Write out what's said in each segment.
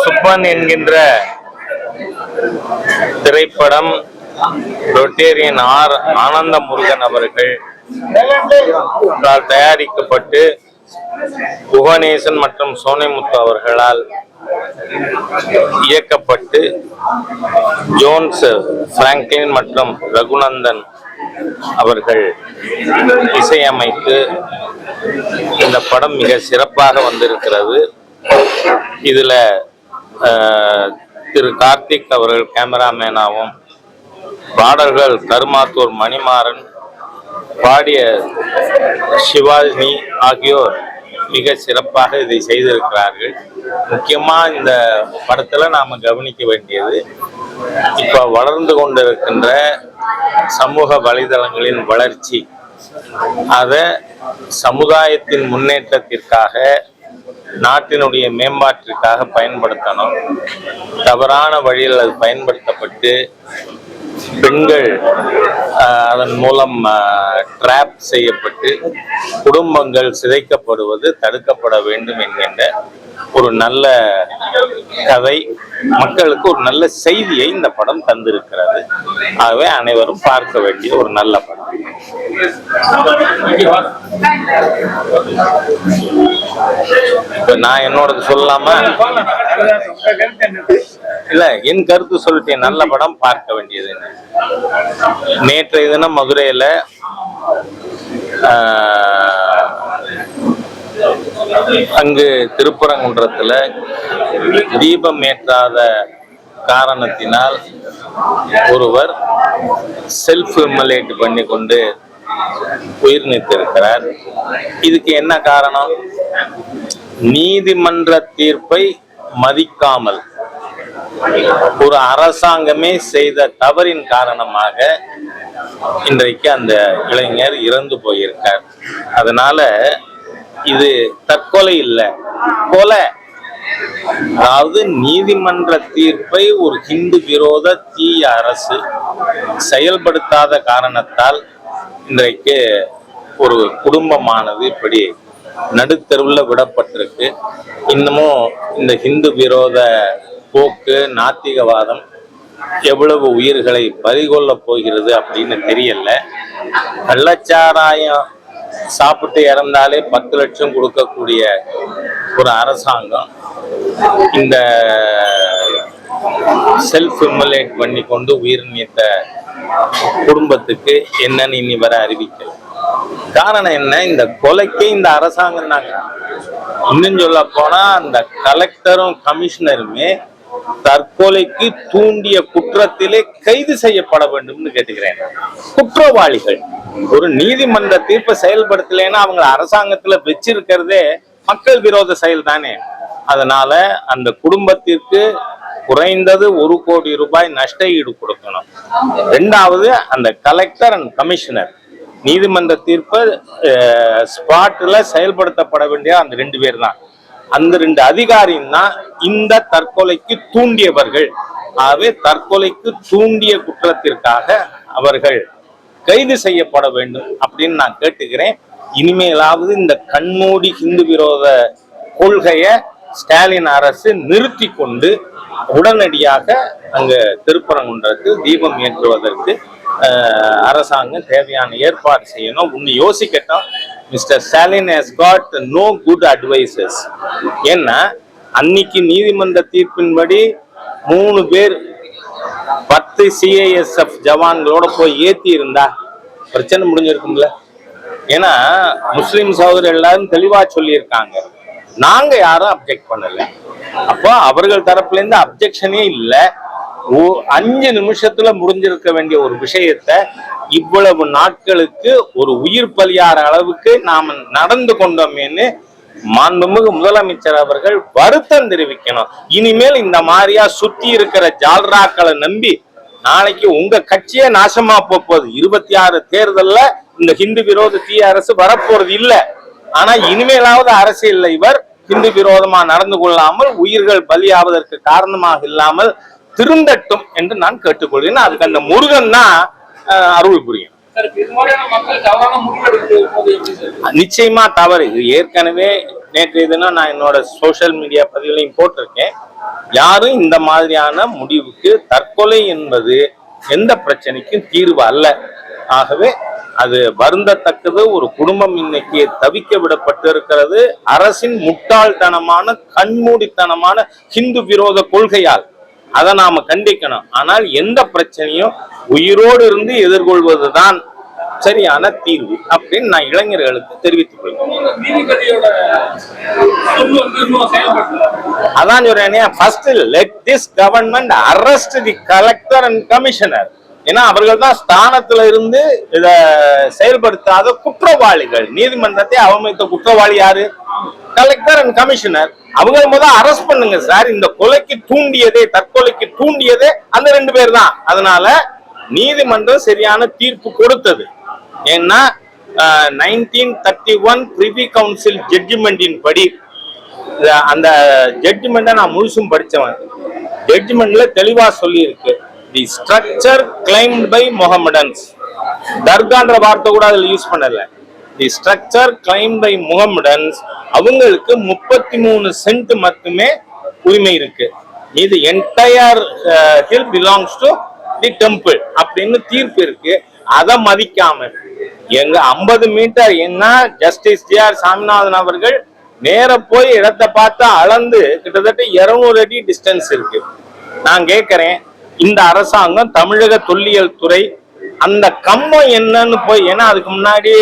சுப்பன் என்கின்ற திரைப்படம் ரொட்டேரியன் ஆனந்த முருகன் அவர்கள் தயாரிக்கப்பட்டு புவனேசன் மற்றும் சோனைமுத்து அவர்களால் இயக்கப்பட்டு ஜோன்ஸ் பிராங்க்லின் மற்றும் ரகுநந்தன் அவர்கள் இசையமைத்து இந்த படம் மிக சிறப்பாக வந்திருக்கிறது. இதுல திரு கார்த்திக் அவர்கள் கேமராமேனாகவும், பாடல்கள் கருமாத்தூர் மணிமாறன், பாடிய சிவாஜி ஆகியோர் மிக சிறப்பாக இதை செய்திருக்கிறார்கள். முக்கியமா இந்த படத்துல நாம கவனிக்க வேண்டியது, இப்ப வளர்ந்து கொண்டிருக்கின்ற சமூக வலைதளங்களின் வளர்ச்சி, அத சமுதாயத்தின் முன்னேற்றத்திற்காக, நாட்டினுடைய மேம்பாட்டிற்காக பயன்படுத்தணும். தவறான வழியில் அது பயன்படுத்தப்பட்டு பெண்கள் அதன் மூலம் டிராப் செய்யப்பட்டு குடும்பங்கள் சிதைக்கப்படுவது தடுக்கப்பட வேண்டும் என்கின்ற ஒரு நல்ல கதை, மக்களுக்கு ஒரு நல்ல செய்தியை இந்த படம் தந்திருக்கிறது. ஆகவே அனைவரும் பார்க்க வேண்டிய ஒரு நல்ல படம். இப்ப நான் என்னோட சொல்லலாமா? இல்ல, என் கருத்து சொல்லிட்டேன். நல்ல படம், பார்க்க வேண்டியது. நேற்றைய தினம் மதுரையில அங்கு திருப்பரங்குன்றத்துல தீபம் ஏற்றாத காரணத்தினால் ஒருவர் செல்ஃப் இம்மலேட் பண்ணி கொண்டு உயிர் நீத்திருக்கிறார். இதுக்கு என்ன காரணம்? நீதிமன்ற தீர்ப்பை மதிக்காமல் ஒரு அரசாங்கமே செய்த தவறின் காரணமாக இன்றைக்கு அந்த இளைஞர் இறந்து போயிருக்கார். அதனால இது தற்கொலை இல்லை, கொலை. அதாவது நீதிமன்ற தீர்ப்பை ஒரு ஹிந்து விரோத தீய அரசு செயல்படுத்தாத காரணத்தால் இன்றைக்கு ஒரு குடும்பமானது இப்படி நடுத்தருவில் விடப்பட்டிருக்கு. இன்னமும் இந்த ஹிந்து விரோத போக்கு, நாத்திகவாதம் எவ்வளவு உயிர்களை பறிகொள்ள போகிறது அப்படின்னு தெரியல. கள்ளச்சாராயம் சாப்பிட்டு இறந்தாலே 10 லட்சம் கொடுக்கக்கூடிய ஒரு அரசாங்கம் இந்த செல்ஃப் இம்மலேட் பண்ணி கொண்டு உயிர் நீத்த குடும்பத்துக்கு என்னன்னு இனி வர அறிவிக்கல. காரணம் என்ன? இந்த கொலைக்கு இந்த அரசாங்கம் தாங்க. இன்னும் சொல்ல போனா அந்த கலெக்டரும் கமிஷனருமே தற்கொலைக்கு தூண்டிய குற்றத்திலே கைது செய்யப்பட வேண்டும்னு கேட்டுக்கிறேன். குற்றவாளிகள் ஒரு நீதிமன்ற தீர்ப்பை செயல்படுத்தலைன்னா அவங்க அரசாங்கத்துல வச்சிருக்கிறதே மக்கள் விரோத செயல் தானே. அதனால அந்த குடும்பத்திற்கு குறைந்தது 1 கோடி ரூபாய் நஷ்ட ஈடு கொடுக்கணும். 2வது, அந்த கலெக்டர் அண்ட் கமிஷனர் நீதிமன்ற தீர்ப்பை ஸ்பாட்ல செயல்படுத்தப்பட வேண்டிய அந்த 2 பேர் தான். அந்த 2 அதிகாரியும் தான் இந்த தற்கொலைக்கு தூண்டியவர்கள். ஆகவே தற்கொலைக்கு தூண்டிய குற்றத்திற்காக அவர்கள் கைது செய்யப்பட வேண்டும் அப்படின்னு நான் கேட்டுக்கிறேன். இனிமேலாவது இந்த கண்மூடி ஹிந்து விரோத கொள்கையை ஸ்டாலின் அரசு நிறுத்தி கொண்டு உடனடியாக அங்க திருப்பரங்குன்றத்தில் தீபம் ஏற்றுவதற்கு அரசாங்கம் தேவையான ஏற்பாடு செய்யணும். ஒன்னு யோசிக்கட்டும், mister Stalin has got no good advices. ஏன்னா அன்னைக்கு நீதிமன்ற தீர்ப்பின்படி 3 பேர் 10 CISF ஜவான்களோட போய் ஏத்தி இருந்தா பிரச்சனை முடிஞ்சிருக்கும்ல. ஏன்னா முஸ்லிம் சகோதரர் எல்லாரும் தெளிவா சொல்லியிருக்காங்க, நாங்க யாரும் அப்ஜெக்ட் பண்ணல. அப்போ அவர்கள் தரப்புல இருந்து அப்ஜெக்ஷனே இல்லை. 5 நிமிஷத்துல முடிஞ்சிருக்க வேண்டிய ஒரு விஷயத்த இவ்வளவு நாட்களுக்கு ஒரு உயிர் பலியார அளவுக்கு நாம நடந்து கொண்டோமேன்னு மாண்புமிகு முதலமைச்சர் அவர்கள் வருத்தம் தெரிவிக்கணும். இனிமேல் இந்த மாதிரியா சுத்தி இருக்கிற ஜால்ராக்களை நம்பி நாளைக்கு உங்க கட்சியே நாசமா போகுது. 26 தேர்தல்ல இந்த ஹிந்து விரோத தீய அரசு வரப்போறது இல்லை. ஆனா இனிமேலாவது அரசியல்ல இவர் ஹிந்து விரோதமா நடந்து கொள்ளாமல் உயிர்கள் பலியாவதற்கு காரணமாக இல்லாமல் திருந்தட்டும் என்று நான் கேட்டுக்கொள்கிறேன். அதுக்கு அந்த முருகன் தான் அருள் புரியும். நிச்சயமா தவறு. இது ஏற்கனவே நேற்றைய தினம் நான் என்னோட சோசியல் மீடியா பதிவுலையும் போட்டிருக்கேன். யாரும் இந்த மாதிரியான முடிவுக்கு, தற்கொலை என்பது எந்த பிரச்சனைக்கும் தீர்வு அல்ல. ஆகவே அது வருந்தத்தக்கது. ஒரு குடும்பம் இன்னைக்கு தவிக்க விடப்பட்டு இருக்கிறது அரசின் முட்டாள்தனமான, கண்மூடித்தனமான ஹிந்து விரோத கொள்கையால். அதை நாம கண்டிக்கணும். ஆனால் எந்த பிரச்சனையும் உயிரோடு இருந்து எதிர்கொள்வதுதான் சரியான தீர்வு அப்படின்னு நான் இளைஞர்களுக்கு தெரிவித்துக் கொள்கிறேன். அதான் சொல்றேன், first let this government arrest the collector and commissioner. ஏன்னா அவர்கள் தான் ஸ்தானத்துல இருந்து இத செயல்படுத்தாத குற்றவாளிகள். நீதிமன்றத்தை அவமதித்த குற்றவாளி யாரு? Collector and commissioner. அவங்க முதல் அரெஸ்ட் பண்ணுங்க சார். இந்த கொலைக்கு தூண்டியதே, தற்கொலைக்கு தூண்டியதே அந்த 2 பேர் தான். அதனால நீதிமன்றம் சரியான தீர்ப்பு கொடுத்தது. ஏன்னா 1931 பிரிவி கவுன்சில் ஜட்ஜ்மெண்டின் படி, அந்த ஜட்ஜ்மெண்ட்டை நான் முழுசும் படிச்சவன். ஜட்ஜ்மெண்ட்ல தெளிவா சொல்லி இருக்கு, the structure claimed by Mohammedans. தர்கான்ற வார்த்தை கூட அதுல யூஸ் பண்ணல. The structure claimed by Mohammedans, அவங்களுக்கு 33 சென்ட் மட்டுமே உரிமை இருக்கு. இது entire hill belongs to the temple அப்படின்னு தீர்ப்பு இருக்கு. அதை மதிக்காம எங்க 50 மீட்டர் என்ன ஜஸ்டிஸ் ஜே.ஆர். சாமிநாதன் அவர்கள் நேர போய் இடத்தை பார்த்து அளந்து கிட்டத்தட்ட 200 அடி டிஸ்டன்ஸ் இருக்கு. நான் கேட்கிறேன், இந்த அரசாங்கம், தமிழக தொல்லியல் துறை அந்த கம்பம் என்னன்னு போய், ஏன்னா அதுக்கு முன்னாடி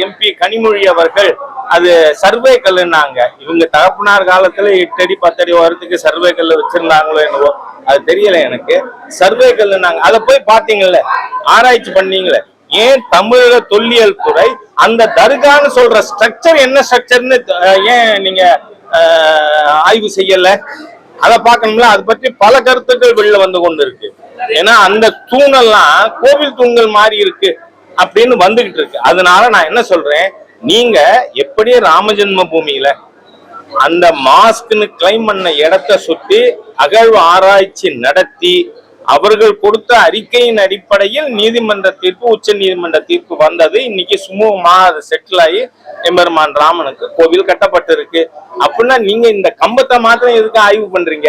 MP கனிமொழி அவர்கள் அது சர்வே கல்லுன்னாங்க. இவங்க தகப்பனார் காலத்துல 8 அடி 10 அடி வரத்துக்கு சர்வே கல்லு வச்சிருந்தாங்களோ என்னவோ அது தெரியல எனக்கு. சர்வே கல்லுன்னாங்க. அதை போய் பாத்தீங்கல்ல, ஆராய்ச்சி பண்ணீங்களே. ஏன் தமிழக தொல்லியல் துறை அந்த தர்கான்னு சொல்ற ஸ்ட்ரக்சர் என்ன ஸ்ட்ரக்சர்னு ஏன் நீங்க ஆய்வு செய்யல? அதை பார்க்கணும்ல. அதை பற்றி பல கருத்துக்கள் வெளில வந்து கொண்டு இருக்கு. ஏன்னா அந்த தூணெல்லாம் கோவில் தூண்கள் மாறி இருக்கு அப்படின்னு வந்துகிட்டு இருக்கு. அதனால நான் என்ன சொல்றேன், நீங்க எப்படியே ராமஜென்ம பூமியில அந்த மாஸ்க்னு கிளைம் பண்ண இடத்தை சுத்தி அகழ்வு ஆராய்ச்சி நடத்தி அவர்கள் கொடுத்த அறிக்கையின் அடிப்படையில் நீதிமன்ற தீர்ப்பு, உச்ச நீதிமன்ற தீர்ப்பு வந்தது. இன்னைக்கு சுமூகமா அது செட்டில் ஆகி எம்பெருமான் ராமனுக்கு கோவில் கட்டப்பட்டு இருக்கு. அப்படின்னா நீங்க இந்த கம்பத்தை மாத்திரம் எதுக்கு ஆய்வு பண்றீங்க?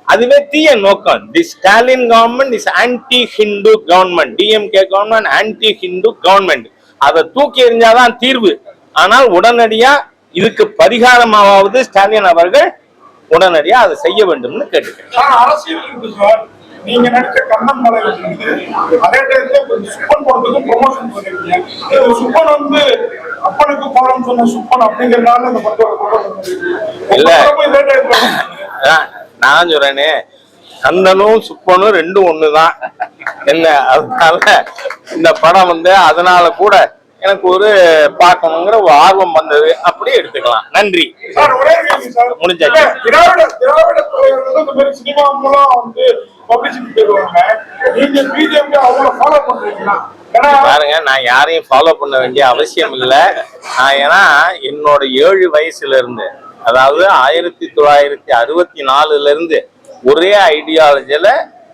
அதுவே தீய நோக்கம். The Stalin government is anti Hindu government. DMK government anti Hindu government. அதை தூக்கி எறிஞ்சாதான் தீர்வு. ஆனால் உடனடியா இதுக்கு பரிகாரமாவது ஸ்டாலின் அவர்கள் உடனடியா அதை செய்ய வேண்டும்னு கேட்டுக்கிறேன். நீங்க நடிச்ச கண்ணன் மலை அதே டைத்துல சுப்பன் படத்துக்கு ப்ரொமோஷன் பண்ணிருக்கீங்க. சுப்பன் வந்து அப்பனுக்கு பாடம் சொன்ன சுப்பன் அப்படிங்கறதுனால இந்த படத்தோட இல்ல, நான் சொல்றேனே, கந்தனும் சுப்பனும் 2 ஒண்ணுதான் என்ன. அதனால இந்த படம் வந்து அதனால கூட எனக்கு ஒரு பார்க்கணுங்கிற ஒரு ஆர்வம் வந்தது. அப்படியே எடுத்துக்கலாம். நன்றி. முடிஞ்சாச்சு. சினிமா மூலம் வந்து பாருங்க, நான் யாரையும் ஃபாலோ பண்ண வேண்டிய அவசியம் இல்லை. நான் ஏன்னா என்னோட 7 வயசுல இருந்து, அதாவது 1964 இருந்து ஒரே ஐடியாலஜில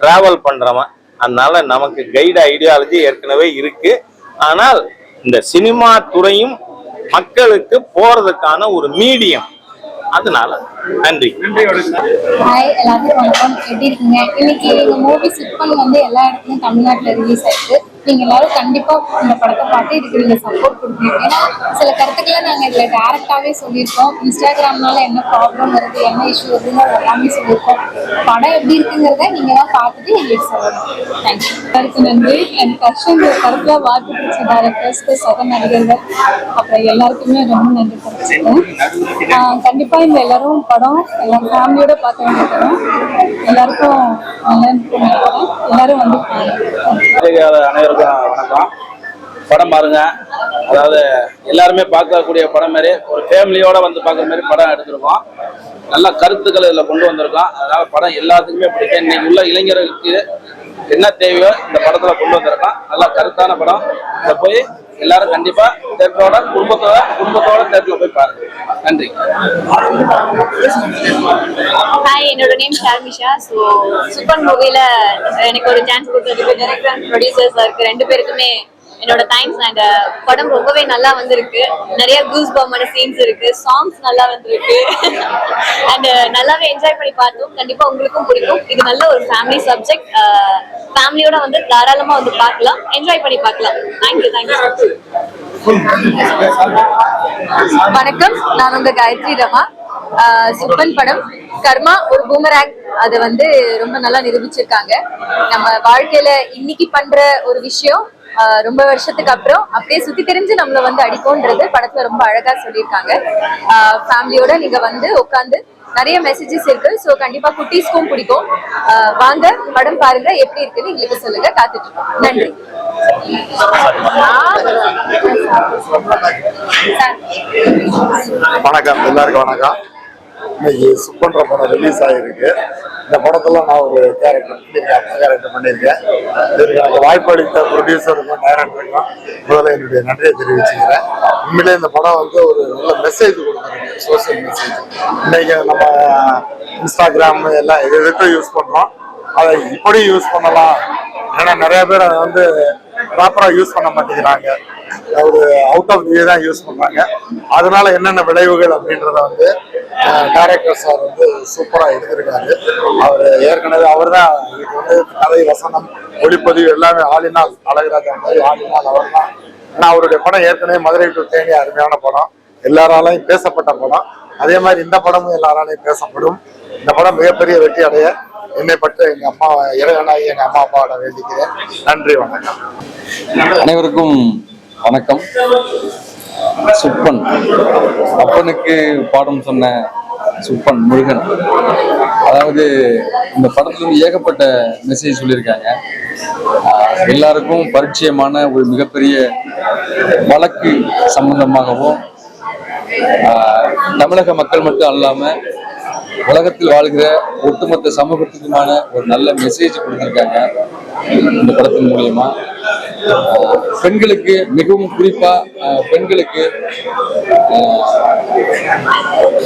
டிராவல் பண்றவன். அதனால நமக்கு கைடு ஐடியாலஜி ஏற்கனவே இருக்கு. ஆனால் இந்த சினிமா துறையும் மக்களுக்கு போறதுக்கான ஒரு மீடியம். அதனால நன்றி. ஹாய், எல்லாத்துக்கும் வணக்கம். எப்படி இருக்கீங்க? இன்னைக்கு எங்க மூவி சுப்பன் வந்து எல்லா இடத்துலயும் தமிழ்நாட்டுல ரிலீஸ் ஆயிருக்கு. நீங்க எல்லாரும் கண்டிப்பா இந்த படத்தை பார்த்து இதுக்கு நீங்க சப்போர்ட் கொடுக்கணும். ஏன்னா சில கருத்துக்களை நாங்க இதுல டைரக்டாவே சொல்லியிருக்கோம். இன்ஸ்டாகிராம்னால என்ன ப்ராப்ளம் வருது, என்ன இஷ்யூ வருதுன்னு எல்லாமே சொல்லியிருக்கோம். படம் எப்படி இருக்குங்கிறத நீங்க தான் பார்த்துட்டு எங்களுக்கு சொல்லணும். தேங்க்யூ. எல்லாருக்கும் நன்றி. என் கஷ்டம் கருத்துல வாக்கு பிடிச்ச டைரக்டர்ஸ்க்கு, சக நடிகர்கள், அப்புறம் எல்லாருக்குமே ரொம்ப நன்றி தெரிவிச்சுக்கேன். கண்டிப்பா இந்த எல்லாரும் படம் எல்லாரும் ஃபேமிலியோட பார்க்க வேண்டிய படம். எல்லாருக்கும் நல்லா நினைக்கிறேன். எல்லாரும் வந்து அனைவருக்கும் வணக்கம். படம் பாருங்க. அதாவது எல்லாருமே பார்க்கக்கூடிய படம் மாதிரி, ஒரு ஃபேமிலியோட வந்து பார்க்குற மாதிரி படம் எடுத்திருக்கோம். நல்ல கருத்துக்கள் இதில் கொண்டு வந்திருக்கோம். அதனால படம் எல்லாத்துக்குமே பிடிக்கும். இன்னைக்கு உள்ள இளைஞர்களுக்கு என்ன தேவையோ இந்த படத்துல கொண்டு வந்திருக்கோம். நல்ல கருத்தான படம். இதை போய் எல்லாரும் கண்டிப்பா தேட்டரோட குடும்பத்தோட தேட்டர்ல போய் பாருங்க. நன்றி. ஹாய், என்னோட நேம் ஷார்மிஷா. ஸோ சூப்பர் மூவில எனக்கு ஒரு சான்ஸ் கொடுத்ததுக்கு டைரக்டர் அண்ட் ப்ரொடியூசர்ஸ் இருக்கு 2 பேருக்குமே என்னோட தேங்க்ஸ். அண்ட் படம் ரொம்பவே நல்லா வந்திருக்கு. நிறைய கூஸ் பம்மான சீன்ஸ் இருக்கு, சாங்ஸ் நல்லா வந்திருக்கு. அண்ட் நல்லாவே என்ஜாய் பண்ணி பார்த்தோம். கண்டிப்பா உங்களுக்கும் பிடிக்கும். இது நல்ல ஒரு ஃபேமிலி சப்ஜெக்ட். ஃபேமிலியோட வந்து தாராளமா வந்து பார்க்கலாம், என்ஜாய் பண்ணி பார்க்கலாம். தேங்க்யூ. வணக்கம், நான் உங்க காயத்ரி ரமா. சுப்பன் படம் கர்மா ஒரு பூமராங், அது வந்து ரொம்ப நல்லா நிரூபிச்சிருக்காங்க. நம்ம வாழ்க்கையில இன்னைக்கு பண்ற ஒரு விஷயம் ரொம்ப வருஷத்துக்கு அப்புறம் அப்படியே சுத்தி தெரிஞ்சு நம்மள வந்து அடிக்கும்ன்றது படத்துல ரொம்ப அழகா சொல்லியிருக்காங்க. ஃபேமிலியோட நீங்க வந்து உட்காந்து நிறைய மெசேஜஸ் இருக்கு. ஸோ கண்டிப்பா குட்டீஸ்க்கும் பிடிக்கும். வாங்க படம் பாருங்க, எப்படி இருக்குன்னு எங்களுக்கு சொல்லுங்க. காத்துட்டு இருக்கோம். நன்றி. வணக்கம், எல்லாருக்கும் வணக்கம். இன்னைக்கு சுப்பன்ற படம் ரிலீஸ் ஆகிருக்கு. இந்த படத்துல நான் ஒரு கேரக்டர் பண்ணியிருக்கேன். இதுக்கு எனக்கு வாய்ப்பு அளித்த ப்ரொடியூசருக்கும் டைரக்டருக்கும் முதல்ல என்னுடைய நன்றியை தெரிவிச்சுக்கிறேன். உண்மையிலே இந்த படம் வந்து ஒரு நல்ல மெசேஜ் கொடுத்துருக்கு, சோசியல் மெசேஜ். இன்னைக்கு நம்ம இன்ஸ்டாகிராம் எல்லாம் எதுக்கும் யூஸ் பண்றோம், அதை இப்படி யூஸ் பண்ணலாம். ஏன்னா நிறைய பேர் அதை வந்து ப்ராப்பரா யூஸ் பண்ண மாட்டேங்கிறாங்க, ஒரு அவுட் ஆஃப் வே தான் யூஸ் பண்றாங்க. அதனால என்னென்ன விளைவுகள் அப்படின்றத வந்து டைரக்டர் சார் வந்து சூப்பரா எடுத்திருக்காரு. அவர் ஏற்கனவே அவர் தான் இதுக்கு வந்து கதை, வசனம், ஒளிப்பதிவு எல்லாமே ஆளினால் அழகராஜா மாதிரி ஆளினால் அவர் தான். ஏன்னா அவருடைய படம் ஏற்கனவே மதுரை டு தேனி அருமையான படம், எல்லாராலையும் பேசப்பட்ட படம். அதே மாதிரி இந்த படமும் எல்லாராலையும் பேசப்படும். இந்த படம் மிகப்பெரிய வெற்றி அடைய என்னை பற்றி எங்க அம்மா இறைவனாகி எங்க அம்மா அப்பாவோட வேண்டிக்கிறேன். நன்றி, வணக்கம். அனைவருக்கும் வணக்கம். சுப்பன் அப்பனுக்கு பாடம் சொன்ன சுப்பன் முருகன். அதாவது இந்த படத்துல இருந்து ஏகப்பட்ட மெசேஜ் சொல்லியிருக்காங்க. எல்லாருக்கும் பரிச்சயமான ஒரு மிகப்பெரிய வழக்கு சம்பந்தமாகவும் தமிழக மக்கள் மட்டும் அல்லாம உலகத்தில் வாழ்கிற ஒட்டுமொத்த சமூகத்துக்குமான ஒரு நல்ல மெசேஜ் கொடுத்திருக்காங்க இந்த படத்தின் மூலியமா. பெண்களுக்கு, மிகவும் குறிப்பா பெண்களுக்கு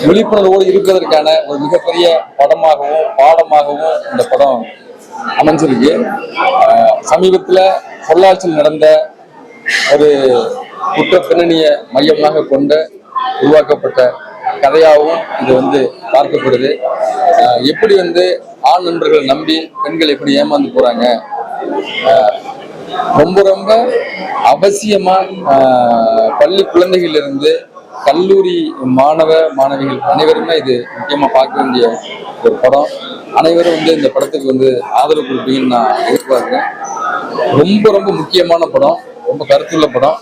விழிப்புணர்வோடு இருப்பதற்கான ஒரு மிகப்பெரிய படமாகவும் பாடமாகவும் இந்த படம் அமைஞ்சிருக்கு. சமீபத்துல பொள்ளாச்சியில் நடந்த ஒரு குற்ற பின்னணியை மையமாக கொண்டு உருவாக்கப்பட்ட கதையாகவும் இது வந்து பார்க்கப்படுது. எப்படி வந்து ஆண் நண்பர்களை நம்பி பெண்கள் எப்படி ஏமாந்து போறாங்க, ரொம்ப ரொம்ப அவசியமா பள்ளி குழந்தைகளிலிருந்து கல்லூரி மாணவ மாணவிகள் அனைவருமே இது முக்கியமா பார்க்க வேண்டிய ஒரு படம். அனைவரும் வந்து இந்த படத்துக்கு வந்து ஆதரவு கொடுப்பீங்கன்னு நான் எதிர்பார்க்கிறேன். ரொம்ப ரொம்ப முக்கியமான படம், ரொம்ப கருத்துள்ள படம்.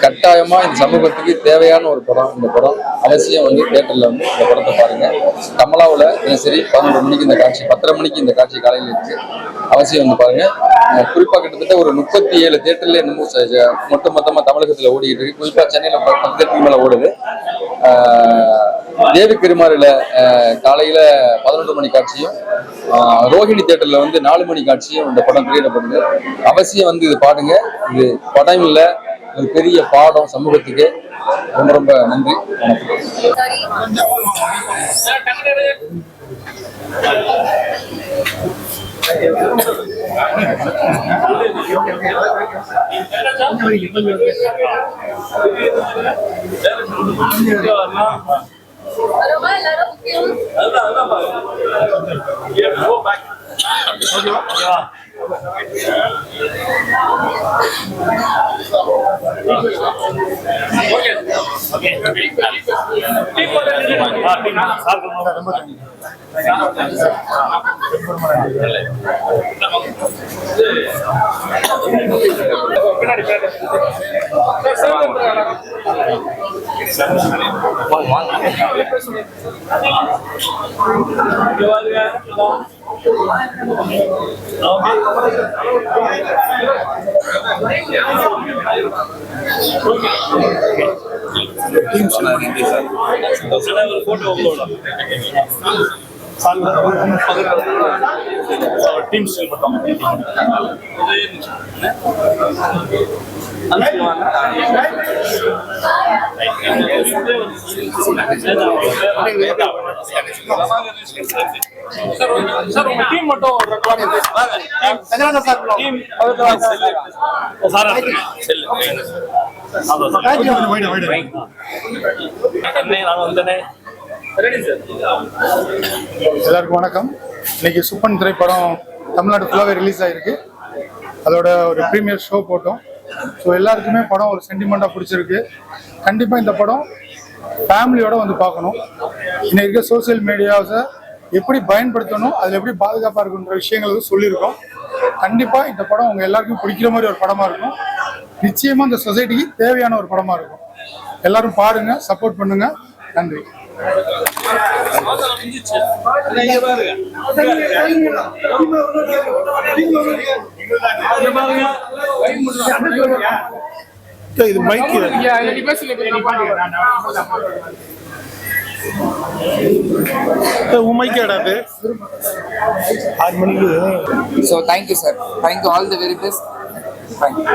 கட்டாயமா இந்த சமூகத்துக்கு தேவையான ஒரு படம். இந்த படம் அவசியம் வந்து தியேட்டர்ல வந்து இந்த படத்தை பாருங்க. கமலாவில் தினசரி 11 மணிக்கு இந்த காட்சி, 10:30 மணிக்கு இந்த காட்சி காலையில் இருக்கு. அவசியம் வந்து பாருங்க. குறிப்பா கிட்டத்தட்ட ஒரு 37 தியேட்டர்ல இன்னமும் மொத்தமா தமிழகத்துல ஓடிக்கிட்டு இருக்கு. குறிப்பா சென்னையில 10 தியேட்டருக்கு மேல ஓடுது. தேவி பெருமாறில காலையில 11 மணி காட்சியும், ரோஹிணி தியேட்டர்ல வந்து 4 மணி காட்சியும் இந்த படம் திரையிடப்படுது. அவசியம் வந்து இது பாருங்க. இது படம் இல்ல, ஒரு பெரிய பாடம் சமூகத்துக்கு. ரொம்ப ரொம்ப நன்றி, டீம் சார் உங்க டீம் மட்டும் எல்லாருக்கும் வணக்கம். இன்னைக்கு சுப்பன் திரைப்படம் தமிழ்நாடு ஃபுல்லாகவே ரிலீஸ் ஆகிருக்கு. அதோட ஒரு ப்ரீமியர் ஷோ போட்டோம். ஸோ எல்லாருக்குமே படம் ஒரு சென்டிமெண்ட்டாக பிடிச்சிருக்கு. கண்டிப்பாக இந்த படம் ஃபேமிலியோட வந்து பார்க்கணும். இன்னைக்கு இருக்க சோசியல் மீடியாஸை எப்படி பயன்படுத்தணும், அதில் எப்படி பாதுகாப்பாக இருக்குன்ற விஷயங்கள் வந்து சொல்லியிருக்கோம். கண்டிப்பாக இந்த படம் உங்கள் எல்லாருக்கும் பிடிக்கிற மாதிரி ஒரு படமாக இருக்கும். நிச்சயமாக இந்த சொசைட்டிக்கு தேவையான ஒரு படமாக இருக்கும். எல்லாரும் பாருங்க, சப்போர்ட் பண்ணுங்க. நன்றி. இது மைக் உமைக்காடாது 6 மணிக்கு. So thank you, sir. Thank you all the very best. Thank you.